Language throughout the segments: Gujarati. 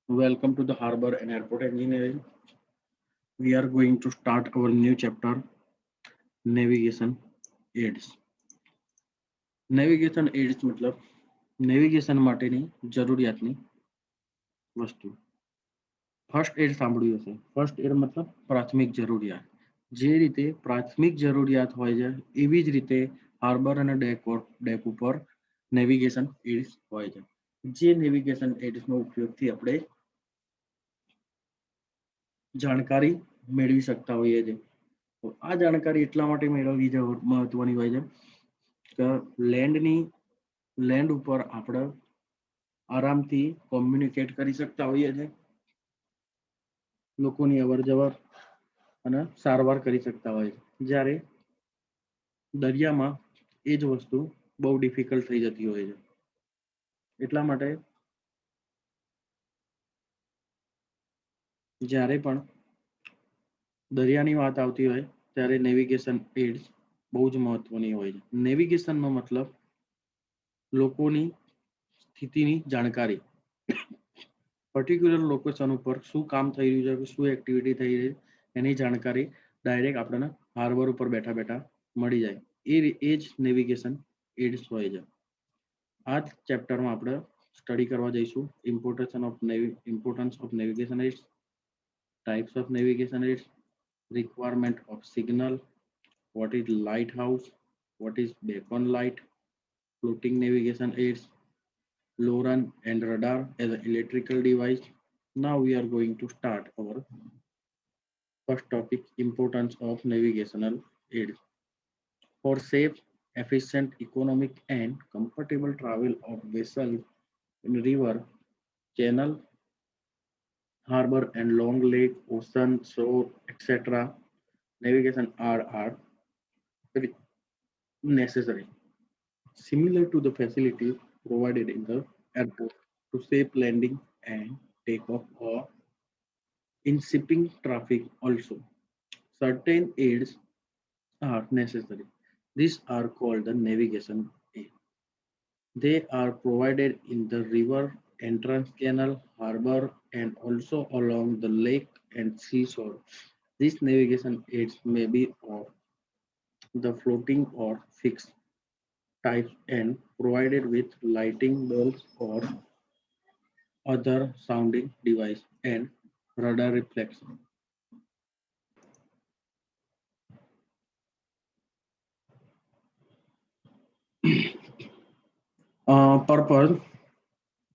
Welcome to the Harbor and Airport Engineering. We are going to start our new chapter, Navigation Aids. Navigation aids મતલબ નેવિગેશન માટેની જરૂરિયાતની વસ્તુ. ફર્સ્ટ એડ સાંભળ્યું હશે. ફર્સ્ટ એડ મતલબ પ્રાથમિક જરૂરિયાત. જે રીતે પ્રાથમિક જરૂરિયાત હોય છે એવી જ રીતે હાર્બર અને ડેક ઉપર નેવિગેશન એડ્સ હોય છે. જે નેવિગેશન એડ્સનો ઉપયોગથી આપણે જાણકારી મેળવી શકતા હોઈએ છીએ. તો આ જાણકારી એટલા માટે મેળવવી મહત્વની હોય છે કે લેન્ડ ઉપર આપણે આરામથી કોમ્યુનિકેટ કરી શકતા હોઈએ છીએ, લોકોની અવર જવર અને સારવાર કરી શકતા હોય છે. જ્યારે દરિયામાં એ જ વસ્તુ બહુ ડિફિકલ્ટ થઈ જતી હોય છે. એટલા માટે જ્યારે પણ દરિયાની વાત આવતી હોય ત્યારે નેવિગેશન એડ્સ બહુ જ મહત્વની હોય છે. નેવિગેશનનો મતલબ લોકોની સ્થિતિની જાણકારી, પર્ટિક્યુલર લોકેશન ઉપર શું કામ થઈ રહ્યું છે, શું એક્ટિવિટી થઈ રહી છે એની જાણકારી ડાયરેક્ટ આપણને હાર્બર ઉપર બેઠા બેઠા મળી જાય. એ જ નેવિગેશન એડ્સ હોય છે. આ જ ચેપ્ટરમાં આપણે સ્ટડી કરવા જઈશું importance of navigation aids, types of navigation aids, requirement of signal, what is lighthouse, what is beacon light, floating navigation aids, LORAN and radar as an electrical device. Now we are going to start our first topic, importance of navigational aids. For safe, efficient, economic and comfortable travel of vessels in river, channel, harbor and long lake, ocean, shore, etc. Navigation are necessary, similar to the facilities provided in the airport to safe landing and takeoff or in shipping traffic also. Certain aids are necessary. These are called the navigation aid. They are provided in the river, entrance canal, harbor, and also along the lake and seashore. These navigation aids may be of the floating or fixed types and provided with lighting bulbs or other sounding device and radar reflection. Purpose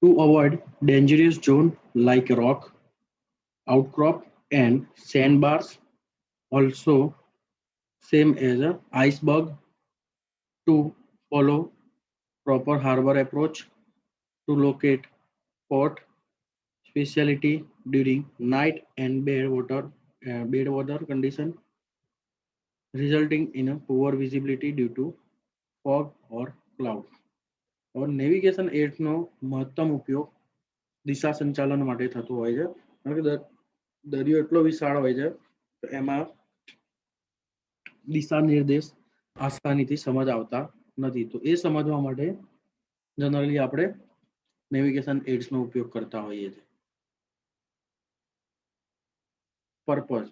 to avoid dangerous zone like rock, outcrop and sandbars, also same as a iceberg, to follow proper harbor approach, to locate port specialty during night and bad water condition, resulting in a poor visibility due to fog or cloud. और નેવિગેશન એડ્સનો મહત્તમ ઉપયોગ દિશા સંચાલન માટે થતો હોય છે. કારણ કે દરિયો એટલો વિશાળ હોય છે તો એમાં દિશા નિર્દેશ આસાનીથી સમજ આવતા નથી. તો એ સમજવા માટે જનરલી આપણે નેવિગેશન એડ્સનો ઉપયોગ કરતા હોઈએ છીએ. પર્પઝ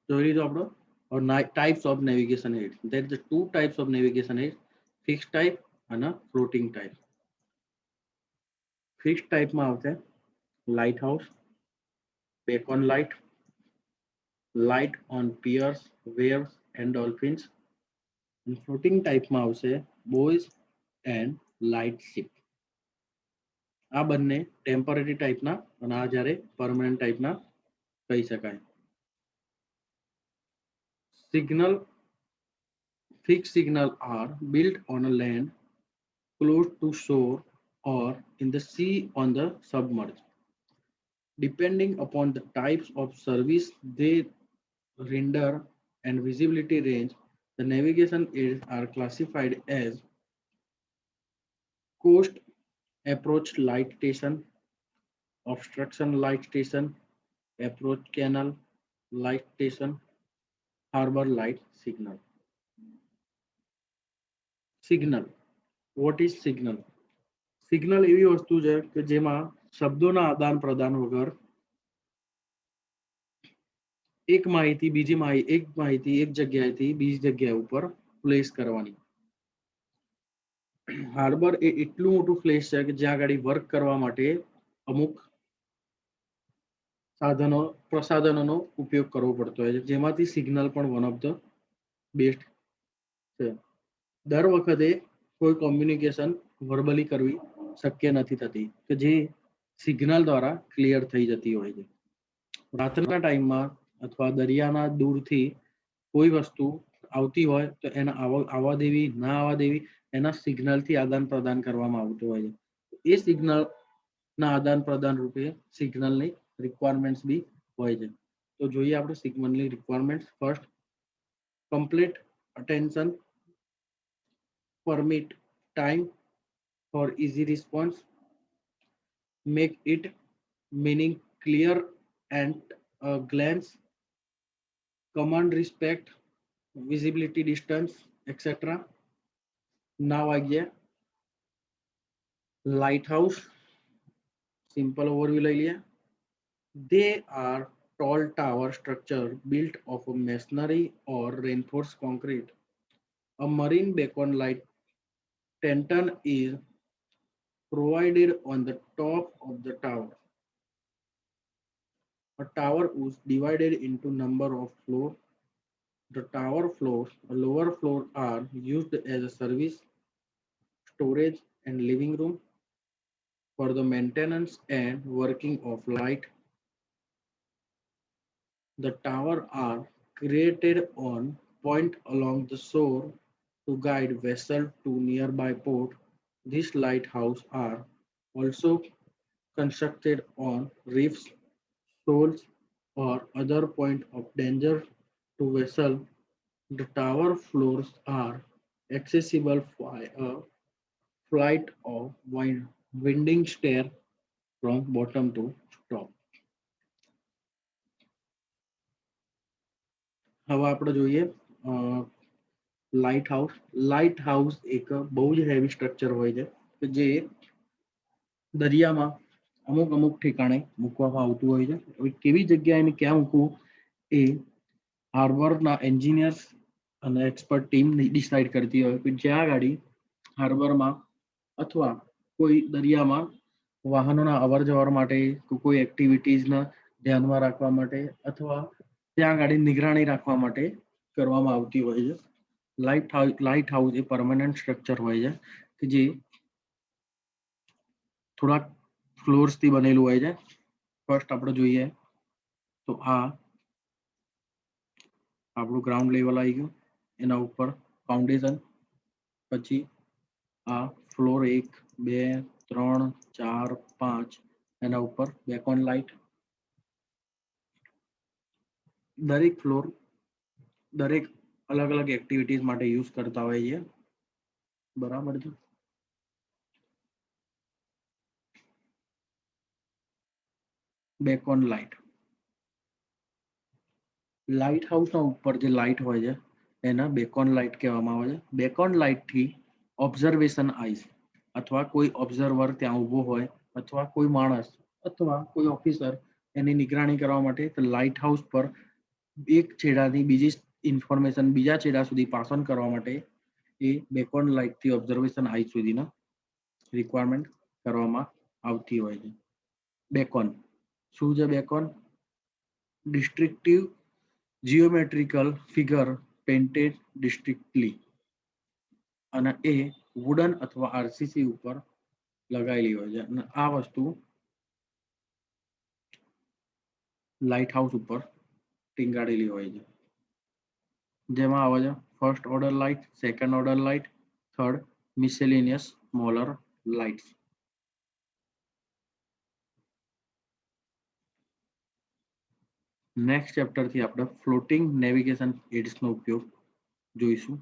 જોઈ લીધું આપણો. or types of navigation aids. There is two types of navigation aids, fixed type and a floating type. Fixed type માં આવશે lighthouse, beacon light, light on piers, waves and dolphins. And floating type માં આવશે buoys and light ship. આ બંને ટેમ્પરરી ટાઈપના અને આ જ્યારે પરમનન્ટ ટાઈપના કહી શકાય. Signal, fixed signal are built on a land close to shore or in the sea on the submerged. Depending upon the types of service they render and visibility range, the navigation aids are classified as coast approach light station, obstruction light station, approach canal light station, harbor light signal. Signal. What is signal? Signal એવી વસ્તુ છે કે જેમાં શબ્દોના આદાન પ્રદાન વગર એક માહિતી એક જગ્યાએથી બીજી જગ્યા ઉપર પ્લેસ કરવાની. હાર્બર એ એટલું મોટું પ્લેસ છે કે જ્યાં આગળ વર્ક કરવા માટે અમુક પ્રસાધનોનો ઉપયોગ કરવો પડતો હોય છે, જેમાંથી સિગ્નલ પણ વન ઓફ ધ બેસ્ટ છે. દર વખતે કોઈ કોમ્યુનિકેશન વર્બલી કરવી શક્ય નથી થતી, કે જે સિગ્નલ દ્વારા ક્લિયર થઈ જતી હોય છે. રાત્રના ટાઈમમાં અથવા દરિયાના દૂરથી કોઈ વસ્તુ આવતી હોય તો એને આવવા દેવી ના આવવા દેવી એના સિગ્નલથી આદાન પ્રદાન કરવામાં આવતું હોય છે. એ સિગ્નલના આદાન પ્રદાન રૂપે સિગ્નલની રિક્વાયરમેન્ટ્સ બી હોય છે. તો જોઈએ આપણે સિગ્નલની requirements. First, complete attention, permit time for easy response, make it meaning clear and a glance, command respect, visibility distance, etc. Now I get lighthouse. Simple overview લઈ લઈએ. They are tall tower structure built of masonry or reinforced concrete. A marine beacon light lantern is provided on the top of the tower. A tower is divided into number of floors. The tower floors, the lower floor are used as a service, storage and living room for the maintenance and working of light. The tower are created on point along the shore to guide vessel to nearby port. These lighthouses are also constructed on reefs, shoals, or other point of danger to vessel. The tower floors are accessible by a flight of winding stair from bottom to top. હવે આપણે જોઈએ લાઇટ હાઉસ એક બહુ જ હેવી સ્ટ્રક્ચર હોય છે કે જે દરિયામાં અમુક ઠેકાણે મૂકવામાં આવતું હોય છે. હવે કેવી જગ્યાએ એને ક્યાં મૂકવું એ હાર્બરના એન્જિનિયર્સ અને એક્સપર્ટ ટીમ ડિસાઇડ કરતી હોય કે જ્યાં ગાડી હાર્બરમાં અથવા કોઈ દરિયામાં વાહનોના અવર જવર માટે, કોઈ એક્ટિવિટીઝના ધ્યાનમાં રાખવા માટે અથવા ત્યાં ગાડી નિગરાણી રાખવા માટે કરવામાં આવતી હોય છે. લાઇટ હાઉસ એ પરમાનન્ટ સ્ટ્રક્ચર હોય છે કે જે થોડાક ફ્લોર્સથી બનેલું હોય છે. ફર્સ્ટ આપણે જોઈએ તો આ આપણું ગ્રાઉન્ડ લેવલ આવી ગયું, એના ઉપર ફાઉન્ડેશન, પછી આ ફ્લોર 1, 2, 3, 4, 5, એના ઉપર બેકોન લાઇટ. દરેક ફ્લોર દરેક અલગ અલગ એક્ટિવિટીઝ માટે યુઝ કરતા હોય છે. બરાબર છે. બેકોન લાઇટ, લાઇટ હાઉસના ઉપર જે લાઇટ હોય છે એના બેકોન લાઇટ કહેવામાં આવે છે. બેકોન લાઇટથી ઓબ્ઝર્વેશન આઈસ અથવા કોઈ ઓબ્ઝર્વર ત્યાં ઊભો હોય અથવા કોઈ માણસ અથવા કોઈ ઓફિસર એની નિગરાણી કરવા માટે લાઇટ હાઉસ પર એક છેડાથી બીજી ઇન્ફોર્મેશન બીજા છેડા સુધી પાસ ઓન કરવા માટે એ બેકોન લાઇટથી ઓબ્ઝર્વેશન આઈસ સુધીના રિક્વાયરમેન્ટ કરવામાં આવતી હોય છે. બેકોન શું છે? બેકોન ડિસ્ટ્રિક્ટિવ જીઓમેટ્રિકલ ફિગર પેઇન્ટેડ ડિસ્ટ્રિક્ટલી, અને એ વુડન અથવા આરસીસી ઉપર લગાવેલી હોય છે. અને આ વસ્તુ લાઇટ હાઉસ ઉપર ટીંગાડેલી હોય છે, જેમાં આવે છે first order light, second order light, third miscellaneous smaller lights. Next ચેપ્ટરથી આપણે ફ્લોટિંગ નેવિગેશન એડ્સનો ઉપયોગ જોઈશું.